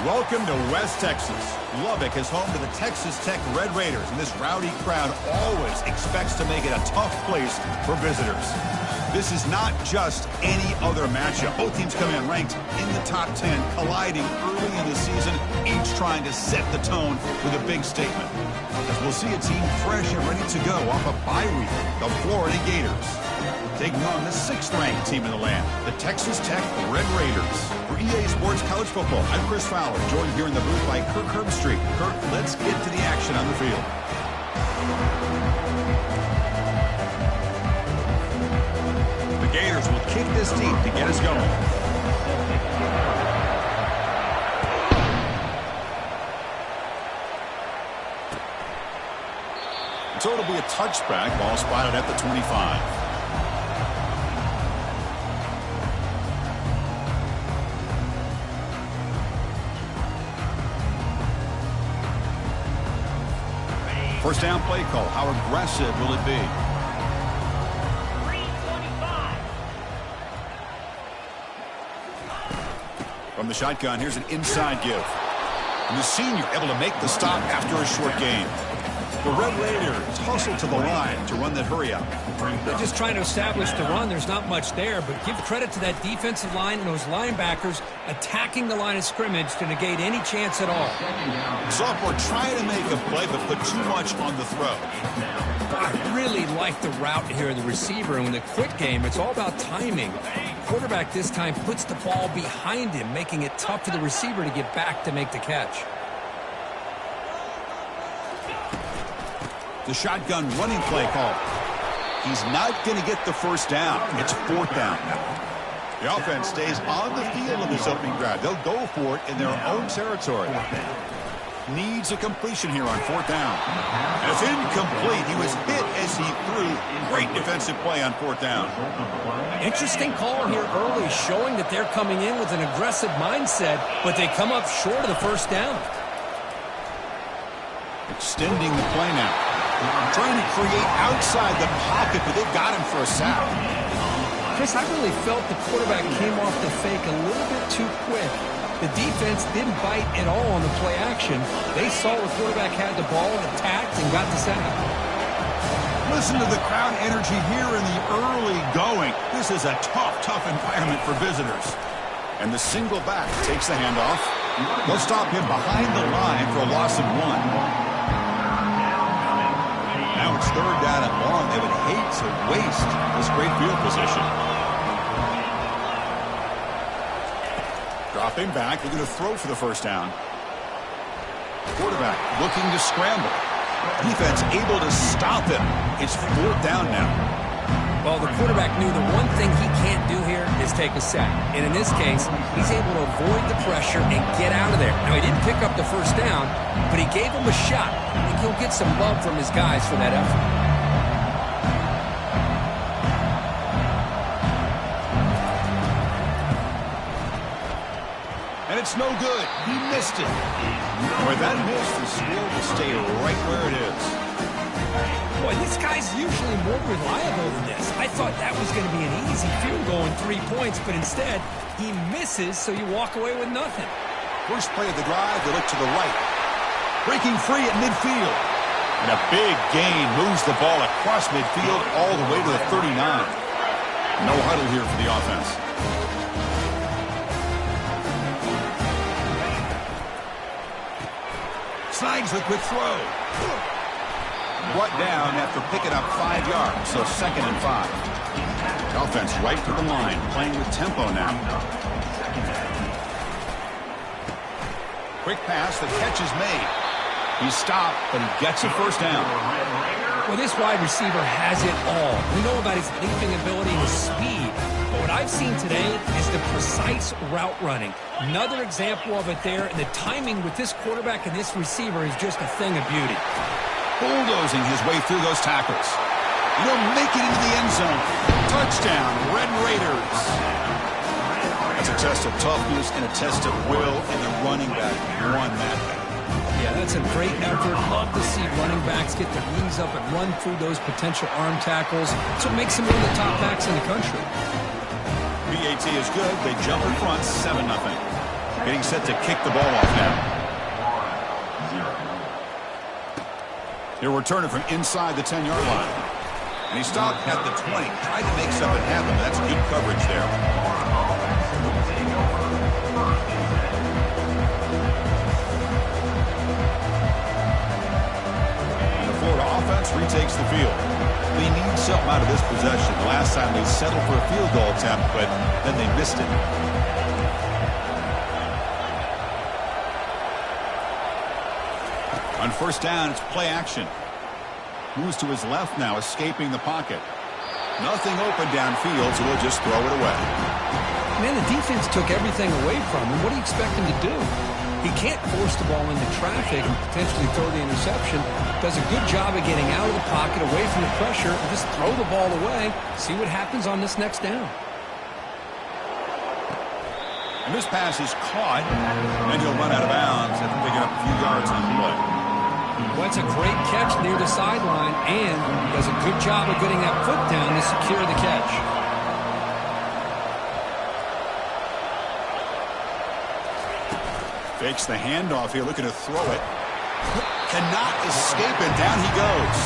Welcome to West Texas. Lubbock is home to the Texas Tech Red Raiders, and this rowdy crowd always expects to make it a tough place for visitors. This is not just any other matchup. Both teams come in ranked in the top 10, colliding early in the season, each trying to set the tone with a big statement. As we'll see a team fresh and ready to go off a bye week, the Florida Gators, taking on the 6th-ranked team in the land, the Texas Tech Red Raiders. For EA Sports College Football, I'm Chris Fowler, joined here in the booth by Kirk Herbstreit. Kirk, let's get to the action on the field. The Gators will kick this deep to get us going. So it'll be a touchback, ball spotted at the 25. First down play call. How aggressive will it be? 325. From the shotgun, here's an inside give. And the senior able to make the stop after a short gain. The Red Raiders hustle to the line to run that hurry up. They're just trying to establish the run. There's not much there, but give credit to that defensive line and those linebackers attacking the line of scrimmage to negate any chance at all. Sophomore trying to make a play, but put too much on the throw. I really like the route here of the receiver, and in the quick game, it's all about timing. Quarterback this time puts the ball behind him, making it tough for the receiver to get back to make the catch. The shotgun running play call. He's not going to get the first down. It's 4th down. The offense stays on the field in this opening drive. They'll go for it in their own territory. Needs a completion here on 4th down. And it's incomplete. He was hit as he threw. Great defensive play on 4th down. Interesting call here early, showing that they're coming in with an aggressive mindset, but they come up short of the first down. Extending the play now. Trying to create outside the pocket, but they've got him for a sack. Chris, I really felt the quarterback came off the fake a little bit too quick. The defense didn't bite at all on the play action. They saw the quarterback had the ball, attacked, and got the sack. Listen to the crowd energy here in the early going. This is a tough environment for visitors. And the single back takes the handoff. They'll stop him behind the line for a loss of 1. Now it's 3rd down and long. They would hate to waste this great field position. Dropping back. They're going to throw for the first down. Quarterback looking to scramble. Defense able to stop him. It's 4th down now. Well, the quarterback knew the one thing he can't do here is take a sack. And in this case, he's able to avoid the pressure and get out of there. Now, he didn't pick up the first down, but he gave him a shot. I think he'll get some love from his guys for that effort. And it's no good. He missed it. With that miss, the score will stay right where it is. Boy, this guy's usually more reliable than this. I thought that was going to be an easy field goal in 3 points, but instead, he misses, so you walk away with nothing. First play of the drive, they look to the right. Breaking free at midfield. And a big gain moves the ball across midfield all the way to the 39. No huddle here for the offense. Snides the quick throw. Brought down after picking up 5 yards, so 2nd and 5. The offense right to the line, playing with tempo now. Quick pass, the catch is made. He's stopped, but he gets a first down. Well, this wide receiver has it all. We know about his leaping ability and his speed, I've seen today is the precise route running. Another example of it there, and the timing with this quarterback and this receiver is just a thing of beauty. Bulldozing his way through those tackles. He'll make it into the end zone. Touchdown, Red Raiders. That's a test of toughness and a test of will, and the running back won that battle. Yeah, that's a great effort. Love to see running backs get their knees up and run through those potential arm tackles. That's what makes him one of the top backs in the country. PAT is good. They jump in front, 7-0. Getting set to kick the ball off now. He'll return it from inside the 10-yard line. And he stopped at the 20. Tried to make something happen, but that's good coverage there. Offense retakes the field. They need something out of this possession. Last time they settled for a field goal attempt, but then they missed it. On first down, it's play action. Moves to his left now, escaping the pocket. Nothing open downfield, so he'll just throw it away. Man, the defense took everything away from him. What do you expect him to do? He can't force the ball into traffic and potentially throw the interception. Does a good job of getting out of the pocket, away from the pressure, and just throw the ball away. See what happens on this next down. And this pass is caught, and he'll run out of bounds after picking up a few yards on the play. Well, it's a great catch near the sideline, and does a good job of getting that foot down to secure the catch. Fakes the handoff here, looking to throw it. Cannot escape it. Down he goes.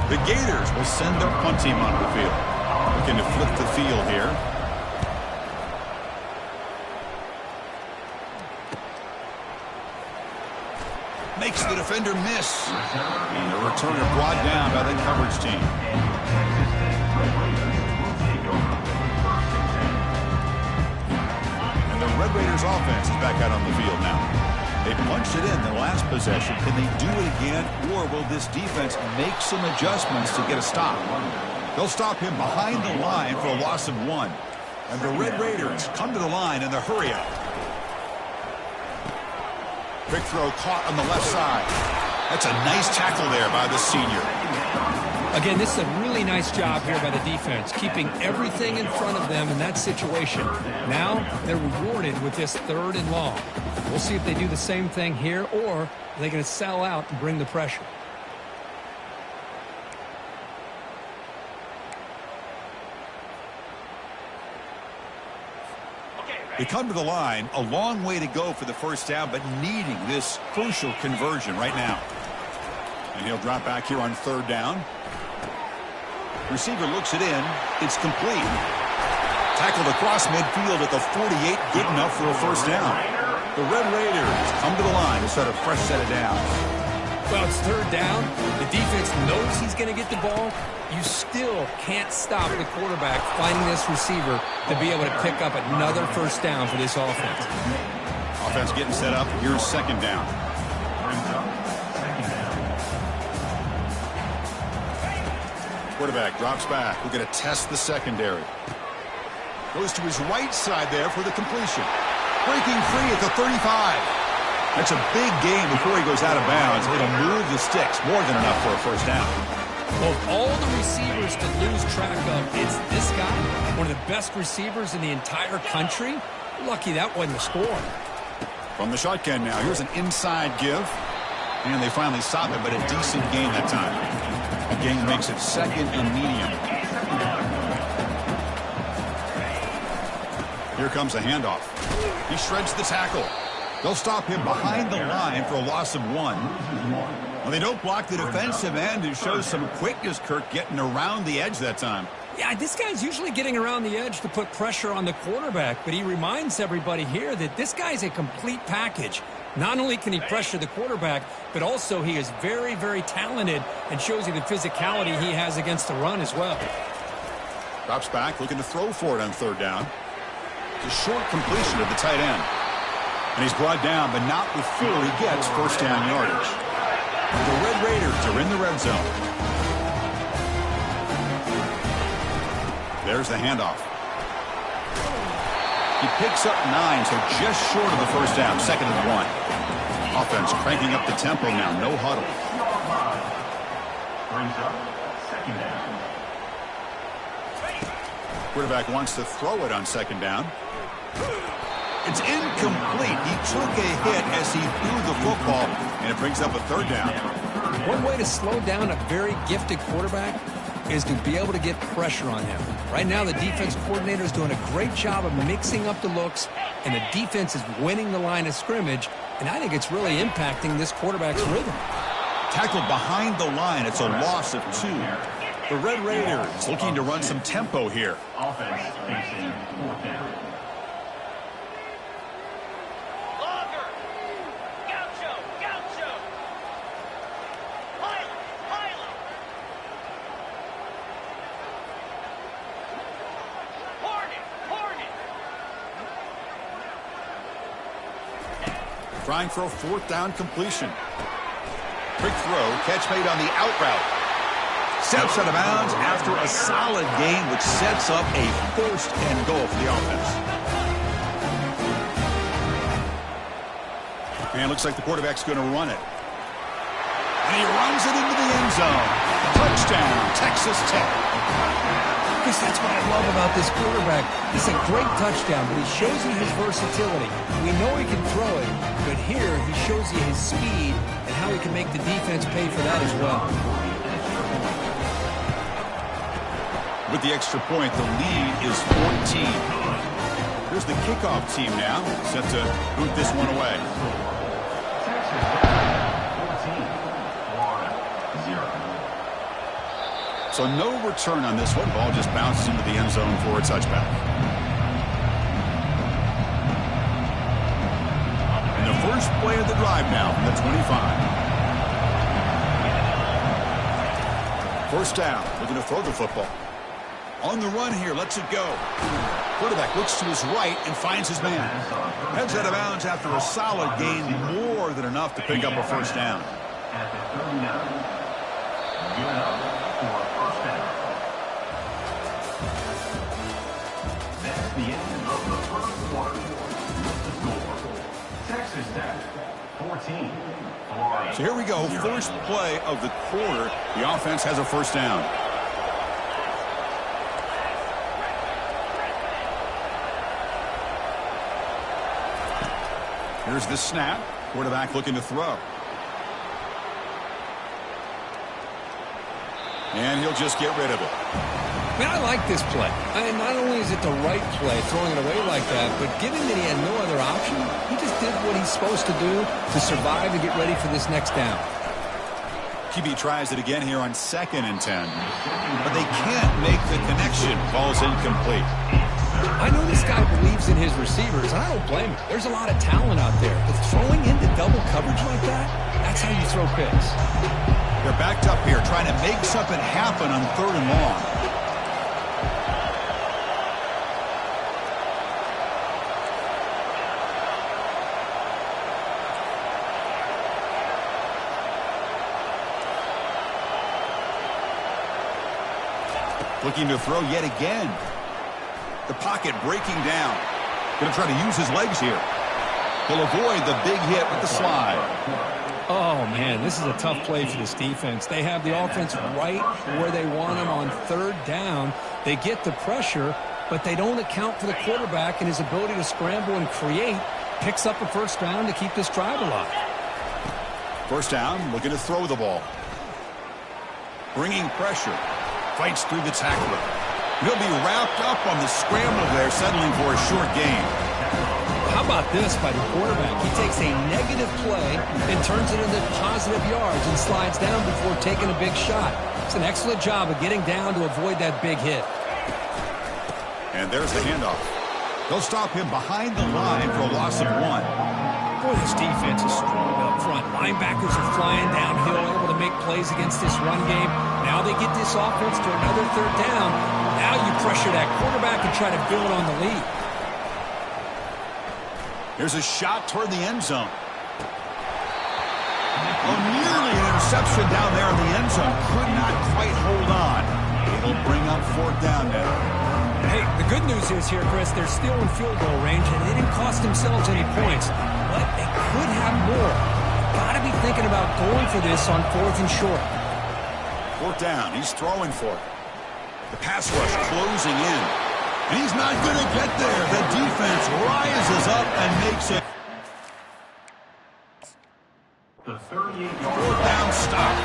The Gators will send their punt team onto the field. Looking to flip the field here. Makes the defender miss. And the returner brought down by the coverage team. And the Red Raiders offense is back out on the field now. They punched it in the last possession. Can they do it again, or will this defense make some adjustments to get a stop? They'll stop him behind the line for a loss of 1. And the Red Raiders come to the line in the hurry-up. Quick throw caught on the left side. That's a nice tackle there by the senior. Again, this is a really nice job here by the defense, keeping everything in front of them in that situation. Now they're rewarded with this 3rd and long. We'll see if they do the same thing here, or are they going to sell out and bring the pressure. They come to the line, a long way to go for the first down, but needing this crucial conversion right now. And he'll drop back here on 3rd down. Receiver looks it in. It's complete. Tackled across midfield at the 48, good enough for a first down. The Red Raiders come to the line to start a fresh set of downs. Well, it's 3rd down. The defense knows he's going to get the ball. You still can't stop the quarterback finding this receiver to be able to pick up another first down for this offense. Offense getting set up. Here's 2nd down. Quarterback drops back. We're going to test the secondary. Goes to his right side there for the completion. Breaking free at the 35. That's a big gain before he goes out of bounds. It'll move the sticks. More than enough for a first down. Well, all the receivers to lose track of, it's this guy, one of the best receivers in the entire country. Lucky that wasn't a score. From the shotgun now, here's an inside give. And they finally stop it, but a decent gain that time. A gain makes it 2nd and medium. Here comes a handoff. He shreds the tackle. They'll stop him behind the line for a loss of 1. Well, they don't block the defensive end and shows some quickness, Kirk, getting around the edge that time. Yeah, this guy's usually getting around the edge to put pressure on the quarterback, but he reminds everybody here that this guy's a complete package. Not only can he pressure the quarterback, but also he is very, very talented and shows you the physicality he has against the run as well. Drops back, looking to throw for it on 3rd down. It's a short completion of the tight end. And he's brought down, but not before he gets first down yardage. The Red Raiders are in the red zone. There's the handoff. He picks up 9, so just short of the first down, 2nd and 1. Offense cranking up the tempo now, no huddle. Quarterback wants to throw it on 2nd down. It's incomplete. He took a hit as he threw the football, and it brings up a 3rd down. One way to slow down a very gifted quarterback is to be able to get pressure on him. Right now, the defense coordinator is doing a great job of mixing up the looks, and the defense is winning the line of scrimmage, and I think it's really impacting this quarterback's rhythm. Tackled behind the line. It's a loss of 2. The Red Raiders looking to run some tempo here. Offense facing 4th down. Trying for a 4th down completion. Quick throw, catch made on the out route. Steps out of bounds after a solid gain, which sets up a 1st and goal for the offense. And looks like the quarterback's going to run it. And he runs it into the end zone. Touchdown, Texas Tech. Because that's what I love about this quarterback. It's a great touchdown, but he shows you his versatility. We know he can throw it, but here he shows you his speed and how he can make the defense pay for that as well. With the extra point, the lead is 14. Here's the kickoff team now, set to boot this one away. So no return on this one. Ball just bounces into the end zone for a touchback. And the first play of the drive now from the 25. First down. Looking to throw the football. On the run here. Lets it go. Quarterback looks to his right and finds his man. Heads out of bounds after a solid gain. More than enough to pick up a first down. At the 39. Given up for a first down. That's the end of the first quarter. The score, Texas Tech 14. So here we go. First play of the quarter. The offense has a first down. Here's the snap. Quarterback looking to throw. And he'll just get rid of it. Man, I like this play. Not only is it the right play, throwing it away like that, but given that he had no other option, he just did what he's supposed to do to survive and get ready for this next down. QB tries it again here on 2nd and 10. But they can't make the connection. Ball's incomplete. I know this guy believes in his receivers, and I don't blame him. There's a lot of talent out there. But throwing into double coverage like that, that's how you throw picks. They're backed up here trying to make something happen on 3rd and long. Looking to throw yet again. The pocket breaking down. Going to try to use his legs here. He'll avoid the big hit with the slide. Oh, man, this is a tough play for this defense. They have the offense right where they want them on 3rd down. They get the pressure, but they don't account for the quarterback and his ability to scramble and create. Picks up a first down to keep this drive alive. First down, looking to throw the ball. Bringing pressure. Fights through the tackler. He'll be wrapped up on the scramble there, settling for a short gain. How about this by the quarterback? He takes a negative play and turns it into positive yards and slides down before taking a big shot. It's an excellent job of getting down to avoid that big hit. And there's the handoff. They'll stop him behind the line for a loss of 1. Boy, this defense is strong up front. Linebackers are flying downhill, able to make plays against this run game. Now they get this offense to another 3rd down. Now you pressure that quarterback and try to build on the lead. Here's a shot toward the end zone. Oh, nearly an interception down there in the end zone. Could not quite hold on. It'll bring up 4th down now. Hey, the good news is here, Chris, they're still in field goal range, and they didn't cost themselves any points. But they could have more. Got to be thinking about going for this on 4th and short. 4th down. He's throwing for it. The pass rush closing in. And he's not going to get there. The defense rises up and makes it. The 38-yard 4th down stop.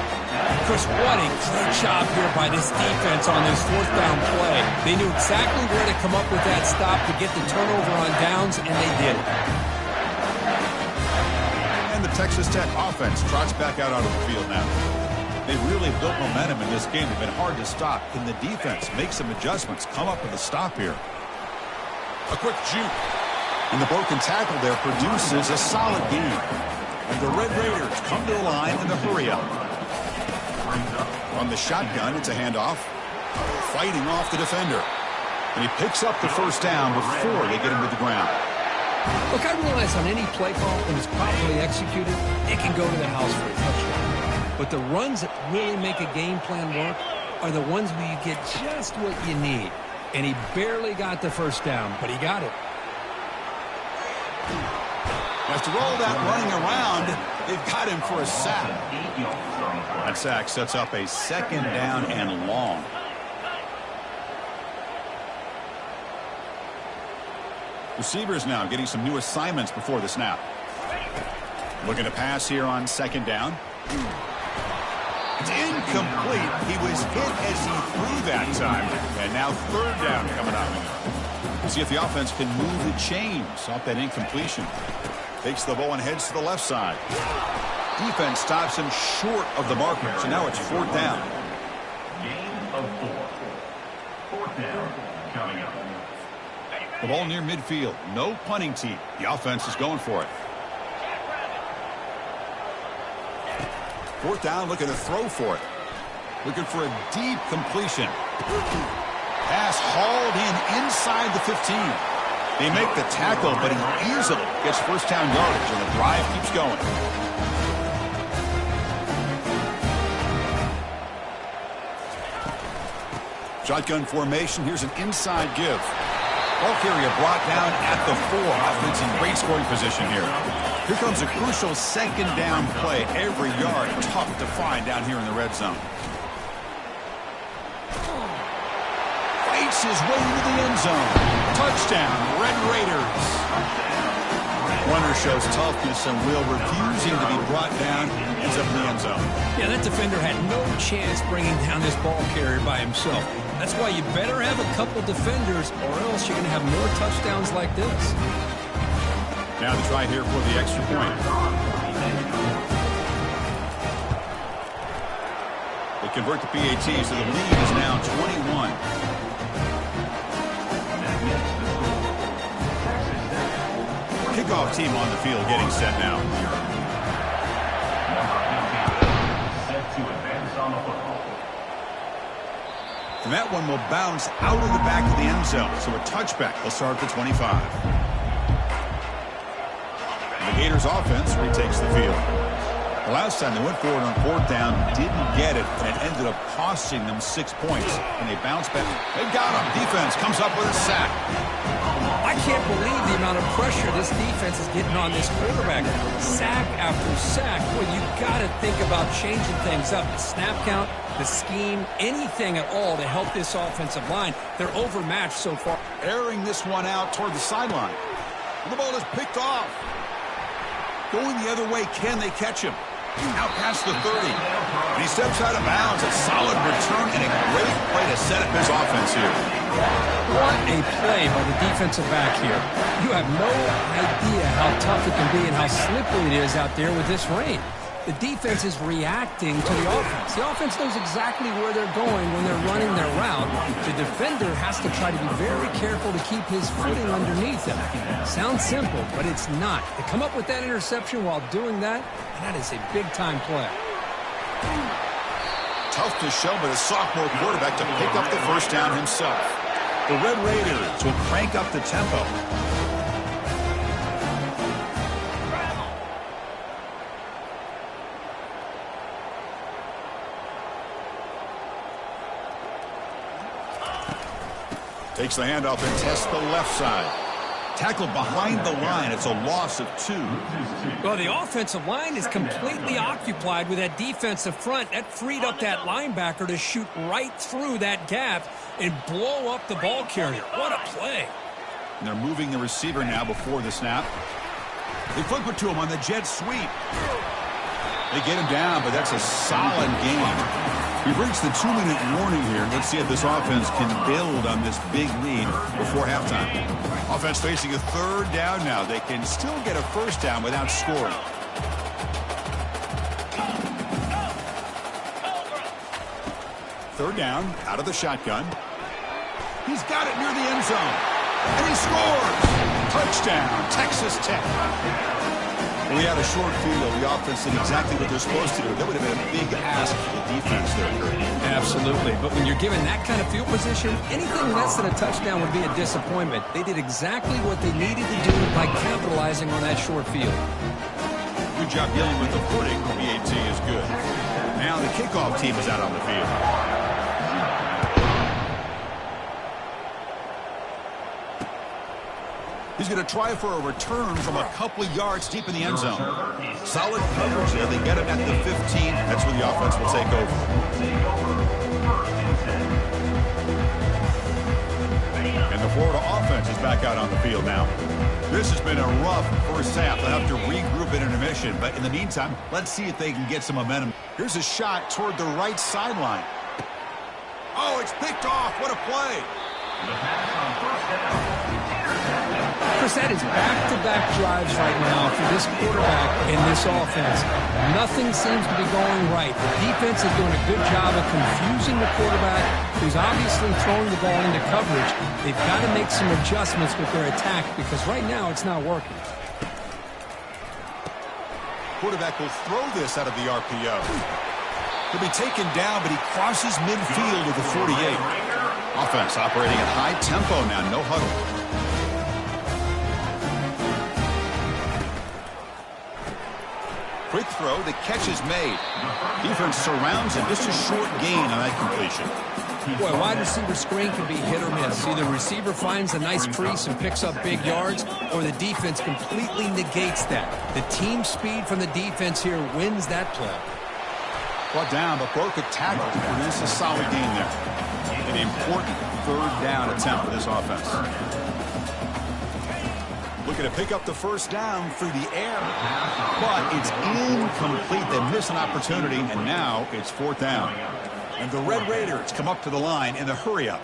Chris, what a great job here by this defense on this 4th down play. They knew exactly where to come up with that stop to get the turnover on downs, and they did it. And the Texas Tech offense trots back out onto the field now. They've really built momentum in this game. They've been hard to stop. Can the defense make some adjustments, come up with a stop here? A quick juke. And the broken tackle there produces a solid gain. And the Red Raiders come to the line in the hurry up. From the shotgun, it's a handoff. Fighting off the defender. And he picks up the 1st down before they get him to the ground. Look, I realize on any play call, when it's properly executed, it can go to the house for a touchdown. But the runs that really make a game plan work are the ones where you get just what you need. And he barely got the 1st down, but he got it. After all that running around, they've got him for a sack. That sack sets up a 2nd down and long. Receivers now getting some new assignments before the snap. Looking to pass here on 2nd down. It's incomplete. He was hit as he threw that time. And now 3rd down coming up. See if the offense can move the chains off that incompletion. Takes the ball and heads to the left side. Defense stops him short of the marker. So now it's 4th down. Gain of 4. 4th down coming up. The ball near midfield. No punting team. The offense is going for it. 4th down, looking to throw for it. Looking for a deep completion. Pass hauled in inside the 15. They make the tackle, but he easily gets 1st down yardage, and the drive keeps going. Shotgun formation. Here's an inside give. Ball carrier brought down at the 4. Offense in great scoring position here. Here comes a crucial 2nd down play. Every yard tough to find down here in the red zone. Fights his way into the end zone. Touchdown, Red Raiders. Runner shows toughness and will, refusing to be brought down. Ends up in the end zone. Yeah, that defender had no chance bringing down this ball carrier by himself. That's why you better have a couple defenders, or else you're going to have more touchdowns like this. Now the try here for the extra point. They convert the PAT, so the lead is now 21. Kickoff team on the field getting set now. Set to advance on the football. And that one will bounce out of the back of the end zone. So a touchback will start at the 25. The Gators offense retakes the field. The last time they went forward on 4th down, didn't get it, and it ended up costing them 6 points. And they bounced back. They got him. Defense comes up with a sack. I can't believe the amount of pressure this defense is getting on this quarterback. Sack after sack. Well, you got to think about changing things up. The snap count, the scheme, anything at all to help this offensive line. They're overmatched so far. Airing this one out toward the sideline. The ball is picked off. Going the other way, can they catch him? Out past the 30. And he steps out of bounds. A solid return and a great play to set up his offense here. What a play by the defensive back here. You have no idea how tough it can be and how slippery it is out there with this rain. The defense is reacting to the offense. The offense knows exactly where they're going when they're running their route. The defender has to try to be very careful to keep his footing underneath him. Sounds simple, but it's not. To come up with that interception while doing that, that is a big-time play. Tough to show, but a sophomore quarterback to pick up the 1st down himself. The Red Raiders will crank up the tempo. Takes the handoff and tests the left side. Tackled behind the line. It's a loss of 2. Well, the offensive line is completely occupied with that defensive front. That freed up that linebacker to shoot right through that gap and blow up the ball carrier. What a play. And they're moving the receiver now before the snap. They flip it to him on the jet sweep. They get him down, but that's a solid game. We've reached the 2-minute warning here. Let's see if this offense can build on this big lead before halftime. Offense facing a 3rd down now. They can still get a 1st down without scoring. Third down, out of the shotgun. He's got it near the end zone. And he scores! Touchdown, Texas Tech. We had a short field. The offense did exactly what they're supposed to do. That would have been a big ask for the defense there. Absolutely. But when you're given that kind of field position, anything less than a touchdown would be a disappointment. They did exactly what they needed to do by capitalizing on that short field. Good job dealing with the footing. The PAT is good. Now the kickoff team is out on the field. He's going to try for a return from a couple of yards deep in the end zone. Solid coverage there. They get him at the 15. That's where the offense will take over. And the Florida offense is back out on the field now. This has been a rough first half. They'll have to regroup in intermission. But in the meantime, let's see if they can get some momentum. Here's a shot toward the right sideline. Oh, it's picked off. What a play. Chris, that is back-to-back drives right now for this quarterback and this offense. Nothing seems to be going right. The defense is doing a good job of confusing the quarterback, who's obviously throwing the ball into coverage. They've got to make some adjustments with their attack because right now it's not working. Quarterback will throw this out of the RPO. He'll be taken down, but he crosses midfield with the 48. Offense operating at high tempo now, no huddle. Quick throw, the catch is made. Defense surrounds him. Just a short gain on that completion. Boy, wide receiver screen can be hit or miss. Either the receiver finds a nice crease and picks up big yards, or the defense completely negates that. The team speed from the defense here wins that play. Brought down, but broke a tackle to produce a solid gain there. An important 3rd down attempt for this offense. Looking to pick up the 1st down through the air. But it's incomplete. They miss an opportunity, and now it's 4th down. And the Red Raiders come up to the line in the hurry-up.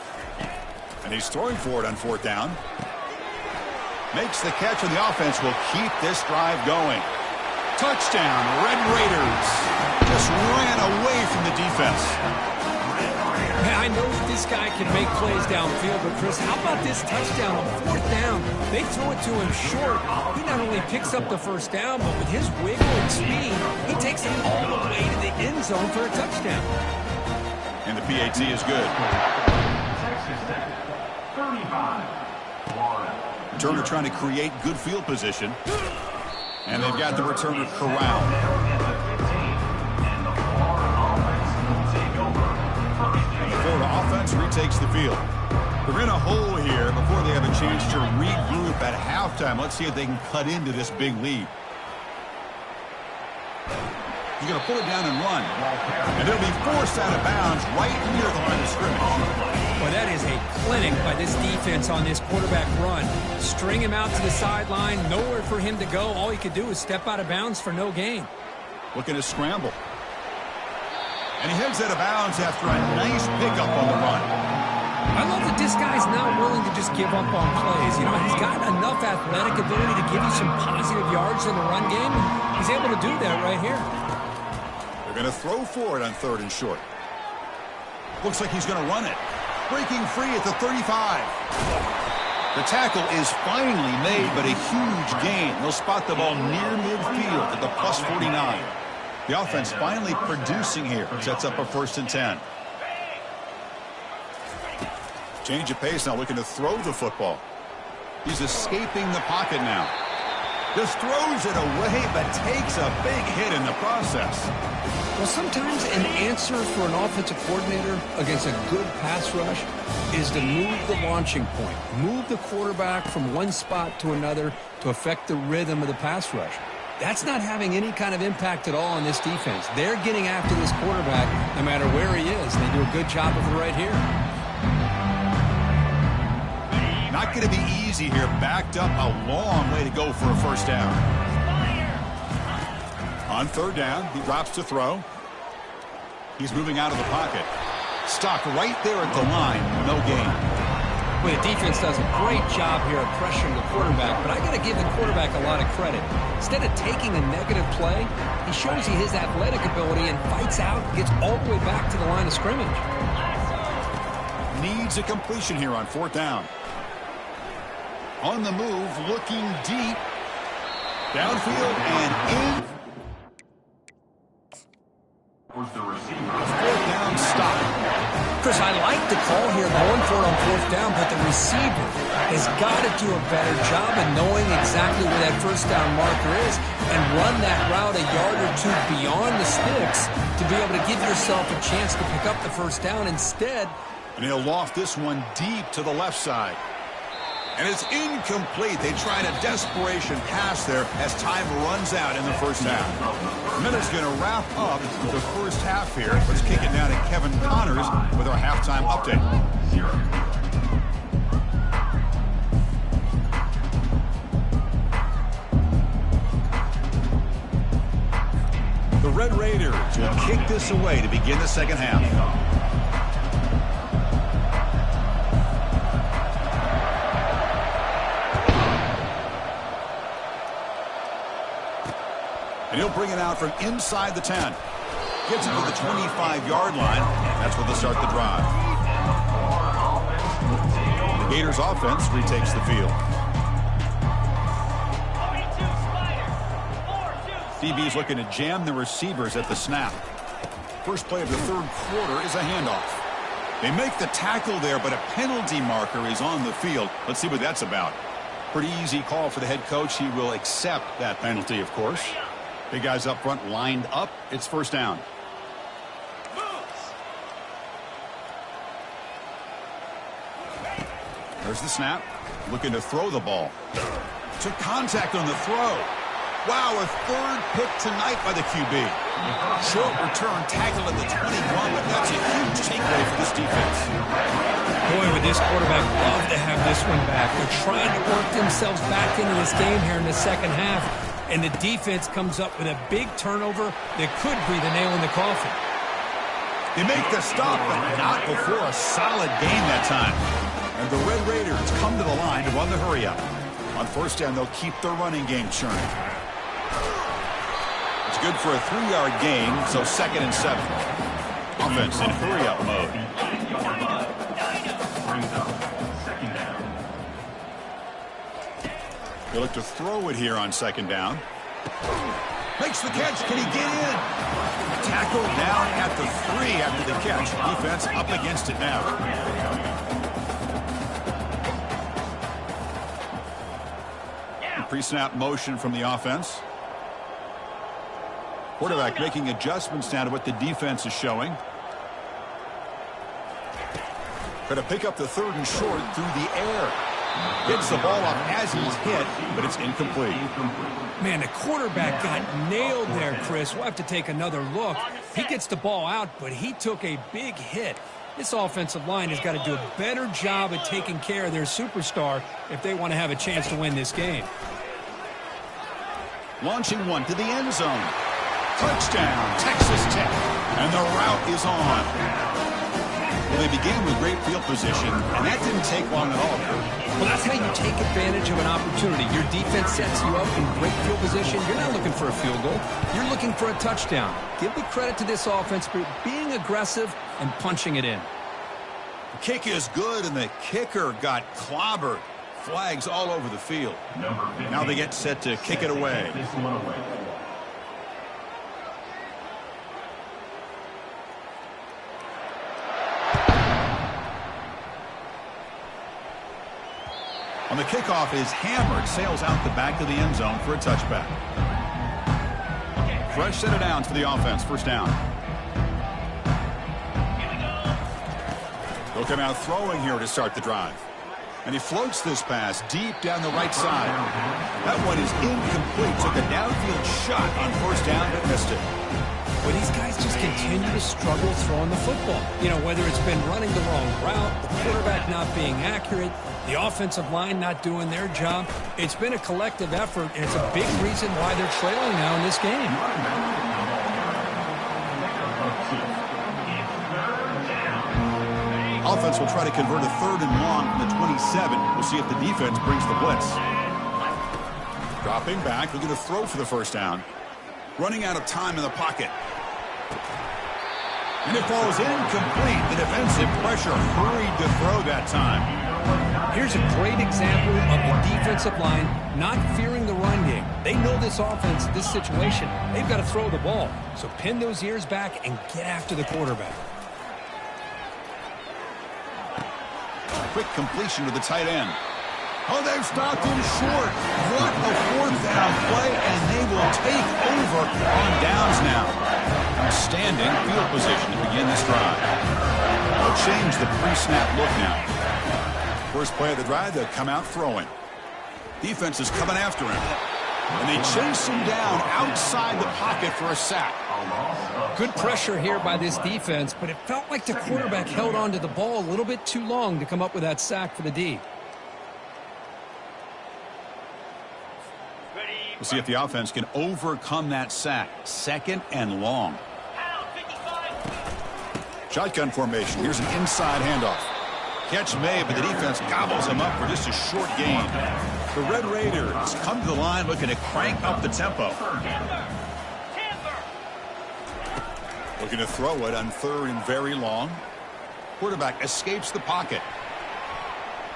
And he's throwing for it on 4th down. Makes the catch, and the offense will keep this drive going. Touchdown, Red Raiders. Just ran away from the defense. Yeah, I know this guy can make plays downfield, but Chris, how about this touchdown on 4th down? They throw it to him short. He not only picks up the 1st down, but with his wiggle and speed, he takes it all the way to the end zone for a touchdown. And the PAT is good. Texas Tech, 35, Florida. Returner trying to create good field position. And they've got the returner corralled. And the Florida offense retakes the field. They're in a hole here before they have a chance to regroup at halftime. Let's see if they can cut into this big lead. He's going to pull it down and run. And it'll be forced out of bounds right near the line of scrimmage. Well, that is a clinic by this defense on this quarterback run. String him out to the sideline, nowhere for him to go. All he could do is step out of bounds for no gain. Looking to scramble. And he heads out of bounds after a nice pickup on the run. I love that this guy's not willing to just give up on plays. You know, he's got enough athletic ability to give you some positive yards in the run game. And he's able to do that right here. They're going to throw for it on 3rd and short. Looks like he's going to run it. Breaking free at the 35. The tackle is finally made, but a huge gain. They'll spot the ball near midfield at the plus 49. The offense finally producing here. Sets up a 1st and 10. Change of pace now, looking to throw the football. He's escaping the pocket now. Just throws it away, but takes a big hit in the process. Well, sometimes an answer for an offensive coordinator against a good pass rush is to move the launching point, move the quarterback from one spot to another to affect the rhythm of the pass rush. That's not having any kind of impact at all on this defense. They're getting after this quarterback no matter where he is. They do a good job of it right here. Not going to be easy here. Backed up a long way to go for a first down. On third down, he drops to throw. He's moving out of the pocket. Stuck right there at the line. No gain. Well, the defense does a great job here of pressuring the quarterback, but I got to give the quarterback a lot of credit. Instead of taking a negative play, he shows you his athletic ability and fights out, gets all the way back to the line of scrimmage. Needs a completion here on fourth down. On the move, looking deep. Downfield and in. Was the receiver. Fourth down stop. Chris, I like the call here going for it on fourth down, but the receiver has got to do a better job of knowing exactly where that first down marker is and run that route a yard or two beyond the sticks to be able to give yourself a chance to pick up the first down instead. And he'll loft this one deep to the left side. And it's incomplete. They tried a desperation pass there as time runs out in the first half. Minute's going to wrap up the first half here. Let's kick it down to Kevin Connors with our halftime update. The Red Raiders will kick this away to begin the second half. And he'll bring it out from inside the 10. Gets it to the 25-yard line. That's where they'll start the drive. The Gators offense retakes the field. DB's looking to jam the receivers at the snap. First play of the third quarter is a handoff. They make the tackle there, but a penalty marker is on the field. Let's see what that's about. Pretty easy call for the head coach. He will accept that penalty, of course. Big guys up front lined up. It's first down. There's the snap. Looking to throw the ball. Took contact on the throw. Wow, a third pick tonight by the QB. Short return tackle at the 21, but that's a huge takeaway for this defense. Boy, would this quarterback love to have this one back. They're trying to work themselves back into this game here in the second half. And the defense comes up with a big turnover that could be the nail in the coffin. They make the stop, but not before a solid game that time. And the Red Raiders come to the line to run the hurry-up. On first down, they'll keep their running game churning. It's good for a 3-yard gain, so 2nd and 7. Offense in hurry-up mode. They look to throw it here on 2nd down. Makes the catch. Can he get in? Tackle down at the 3 after the catch. Defense up against it now. Pre-snap motion from the offense. Quarterback making adjustments now to what the defense is showing. Going to pick up the 3rd and short through the air. Gets the ball up as he's hit, but it's incomplete. Man, the quarterback got nailed there, Chris. We'll have to take another look. He gets the ball out, but he took a big hit. This offensive line has got to do a better job at taking care of their superstar if they want to have a chance to win this game. Launching one to the end zone. Touchdown, Texas Tech. And the route is on. Well, they began with great field position, and that didn't take long at all. Well, that's how you take advantage of an opportunity. Your defense sets you up in great field position. You're not looking for a field goal. You're looking for a touchdown. Give the credit to this offense for being aggressive and punching it in. The kick is good, and the kicker got clobbered. Flags all over the field. Now they get set to kick it away. On the kickoff is hammered, sails out the back of the end zone for a touchback. Fresh set of downs for the offense, first down. They'll come out throwing here to start the drive. And he floats this pass deep down the right side. That one is incomplete. Took a downfield shot on first down, but missed it. Well, these guys just continue to struggle throwing the football. You know, whether it's been running the wrong route, the quarterback not being accurate, the offensive line not doing their job. It's been a collective effort, and it's a big reason why they're trailing now in this game. Offense will try to convert a 3rd and long from the 27. We'll see if the defense brings the blitz. Dropping back, looking to throw for the first down. Running out of time in the pocket. And it falls incomplete. The defensive pressure hurried to throw that time. Here's a great example of the defensive line not fearing the run game. They know this offense, this situation. They've got to throw the ball. So pin those ears back and get after the quarterback. Quick completion to the tight end. Oh, they've stopped him short. What a 4th down play, and they will take over on downs now. Outstanding field position to begin this drive. They'll change the pre-snap look now. First play of the drive, they'll come out throwing. Defense is coming after him. And they chase him down outside the pocket for a sack. Good pressure here by this defense, but it felt like the quarterback held on to the ball a little bit too long to come up with that sack for the D. We'll see if the offense can overcome that sack. 2nd and long. Shotgun formation. Here's an inside handoff. Catch made, but the defense gobbles him up for just a short gain. The Red Raiders come to the line looking to crank up the tempo. Looking to throw it on 3rd and very long. Quarterback escapes the pocket.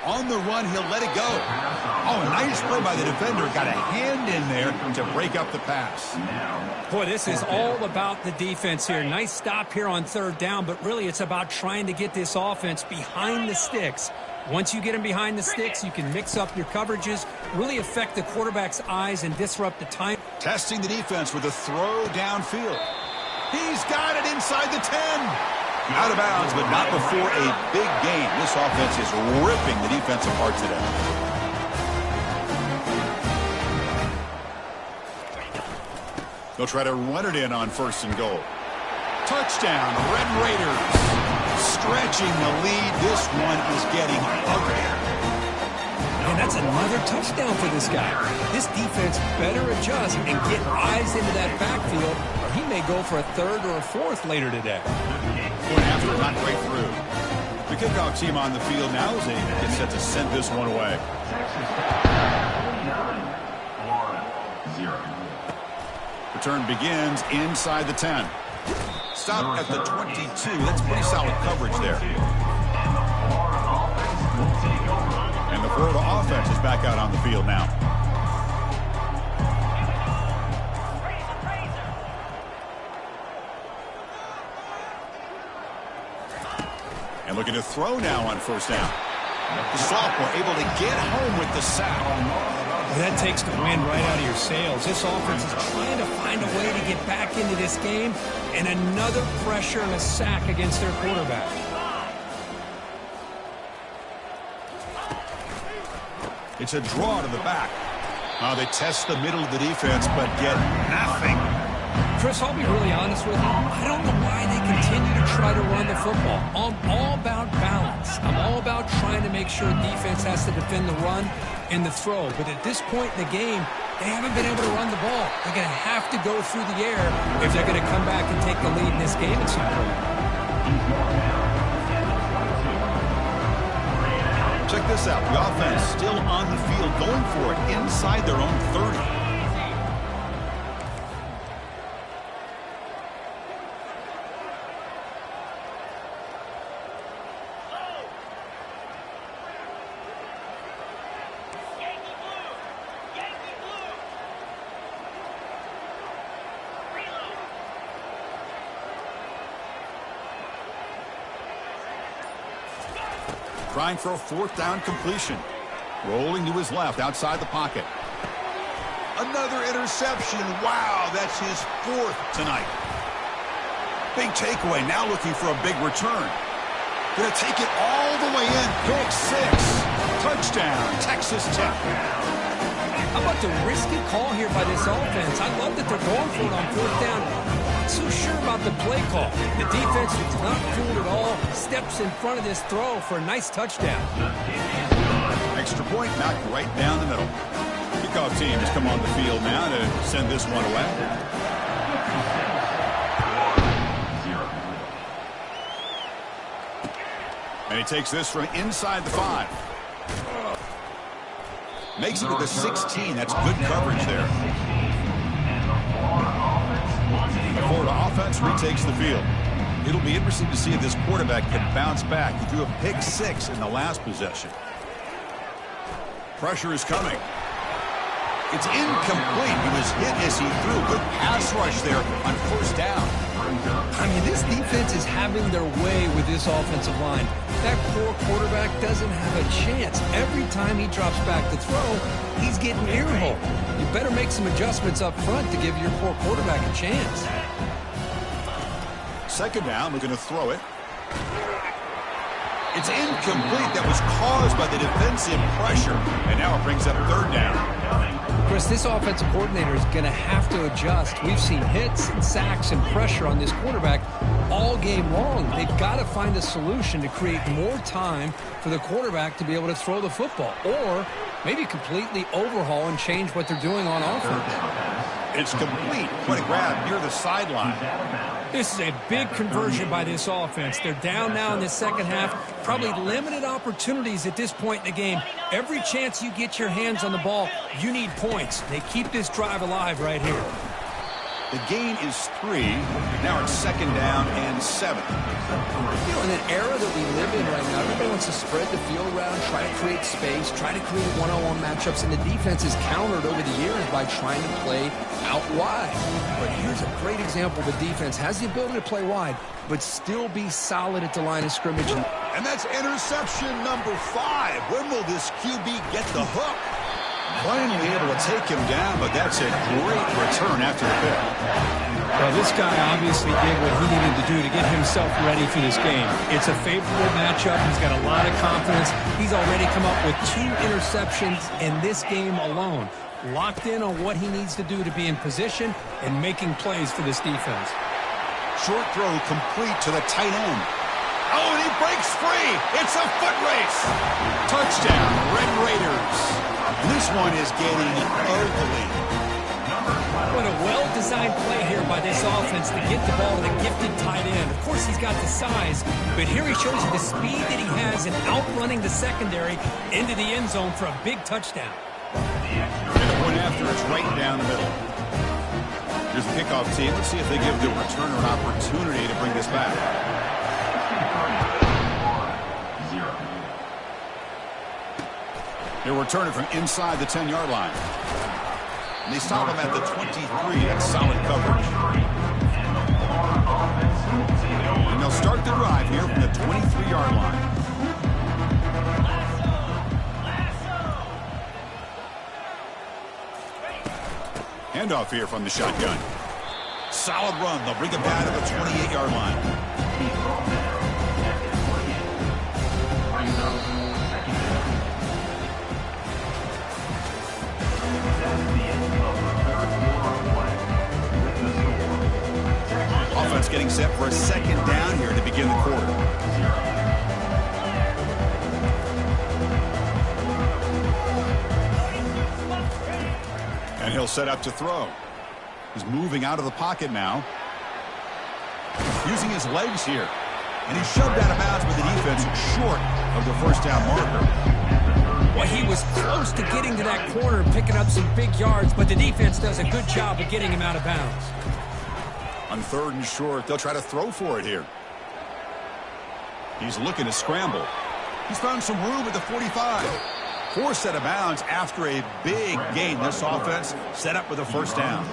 On the run, he'll let it go. Oh, nice play by the defender. Got a hand in there to break up the pass. Boy, this is all about the defense here. Nice stop here on 3rd down, but really it's about trying to get this offense behind the sticks. Once you get them behind the sticks, you can mix up your coverages, really affect the quarterback's eyes and disrupt the time. Testing the defense with a throw downfield. He's got it inside the 10. Out of bounds, but not before a big gain. This offense is ripping the defense apart today. They'll try to run it in on 1st and goal. Touchdown, Red Raiders. Stretching the lead. This one is getting ugly. And that's another touchdown for this guy. This defense better adjust and get eyes into that backfield, or he may go for a 3rd or a 4th later today. One after, not quite through. The kickoff team on the field now as they get set to send this one away. Return begins inside the 10. Stop at the 22. That's pretty solid coverage there. And the Florida offense is back out on the field now. And looking to throw now on 1st down. The sophomore able to get home with the sack. Well, that takes the wind right out of your sails. This offense is trying to find a way to get back into this game, and another pressure and a sack against their quarterback. It's a draw to the back. They test the middle of the defense, but get nothing. Chris, I'll be really honest with you. I don't know why they continue to try to run the football. I'm all about balance. I'm all about trying to make sure defense has to defend the run and the throw. But at this point in the game, they haven't been able to run the ball. They're going to have to go through the air if they're going to come back and take the lead in this game at some point. Check this out. The offense still on the field, going for it inside their own 30. Trying for a 4th down completion. Rolling to his left, outside the pocket. Another interception. Wow, that's his 4th tonight. Big takeaway, now looking for a big return. Going to take it all the way in. Pick 6. Touchdown, Texas Tech. How about the risky call here by this offense? I love that they're going for it on 4th down. Not so sure about the play call. The defense was not fooled at all. Steps in front of this throw for a nice touchdown. Extra point knocked right down the middle. Kickoff team has come on the field now to send this one away. And he takes this from inside the 5. Makes it to the 16. That's good coverage there. The Florida offense retakes the field. It'll be interesting to see if this quarterback can bounce back. He threw a pick 6 in the last possession. Pressure is coming. It's incomplete. He was hit as he threw. Good pass rush there on 1st down. I mean, this defense is having their way with this offensive line. That poor quarterback doesn't have a chance. Every time he drops back to throw, he's getting earholed. You better make some adjustments up front to give your poor quarterback a chance. 2nd down, we're going to throw it. It's incomplete. That was caused by the defensive pressure. And now it brings up 3rd down. Chris, this offensive coordinator is going to have to adjust. We've seen hits and sacks and pressure on this quarterback all game long. They've got to find a solution to create more time for the quarterback to be able to throw the football, or maybe completely overhaul and change what they're doing on offense. It's complete. What a grab near the sideline. This is a big conversion by this offense. They're down now in the 2nd half. Probably limited opportunities at this point in the game. Every chance you get your hands on the ball, you need points. They keep this drive alive right here. The gain is 3. Now it's 2nd down and 7. You know, in an era that we live in right now, everybody wants to spread the field around, try to create space, try to create one-on-one matchups, and the defense is countered over the years by trying to play out wide. But here's a great example. The defense has the ability to play wide, but still be solid at the line of scrimmage. And that's interception number 5. When will this QB get the hook? Finally able to take him down, but that's a great return after the pick. Well, this guy obviously did what he needed to do to get himself ready for this game. It's a favorable matchup. He's got a lot of confidence. He's already come up with 2 interceptions in this game alone. Locked in on what he needs to do to be in position and making plays for this defense. Short throw complete to the tight end. Oh, and he breaks free. It's a foot race. Touchdown, Red Raiders. This one is getting ugly. What a well-designed play here by this offense to get the ball to the gifted tight end. Of course, he's got the size, but here he shows you the speed that he has in outrunning the secondary into the end zone for a big touchdown. And the point after is right down the middle. Here's the kickoff team. Let's see if they give the returner an opportunity to bring this back. They're returning from inside the 10-yard line. And they stop him at the 23. That's solid coverage. And they'll start the drive here from the 23-yard line. Handoff here from the shotgun. Solid run. They'll bring it down to the 28-yard line. Offense getting set for a 2nd down here to begin the quarter. And he'll set up to throw. He's moving out of the pocket now. Using his legs here. And he's shoved out of bounds with the defense short of the 1st down marker. Well, he was close to getting to that corner and picking up some big yards, but the defense does a good job of getting him out of bounds. On 3rd and short, they'll try to throw for it here. He's looking to scramble. He's found some room at the 45. 4 set of bounds after a big gain. This offense set up with a 1st down.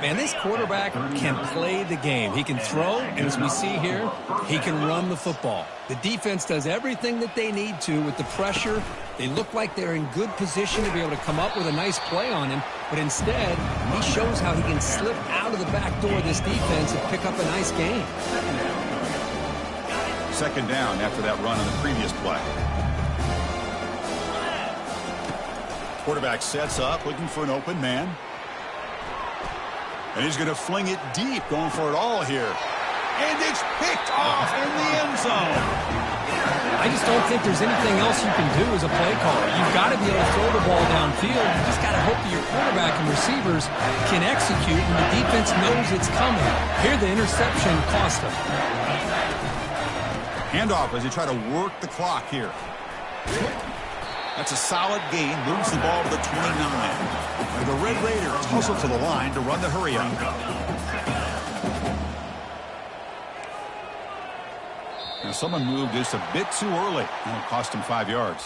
Man, this quarterback can play the game. He can throw, and as we see here, he can run the football. The defense does everything that they need to with the pressure. They look like they're in good position to be able to come up with a nice play on him, but instead, he shows how he can slip out of the back door of this defense and pick up a nice gain. Second down after that run on the previous play. Quarterback sets up, looking for an open man. And he's going to fling it deep, going for it all here. And it's picked off in the end zone. I just don't think there's anything else you can do as a play caller. You've got to be able to throw the ball downfield. You just got to hope that your quarterback and receivers can execute, and the defense knows it's coming. Here, the interception cost him. Handoff as they try to work the clock here. That's a solid gain. Moves the ball to the 29. And the Red Raiders hustle to the line to run the hurry up. Now someone moved just a bit too early. And it cost him 5 yards.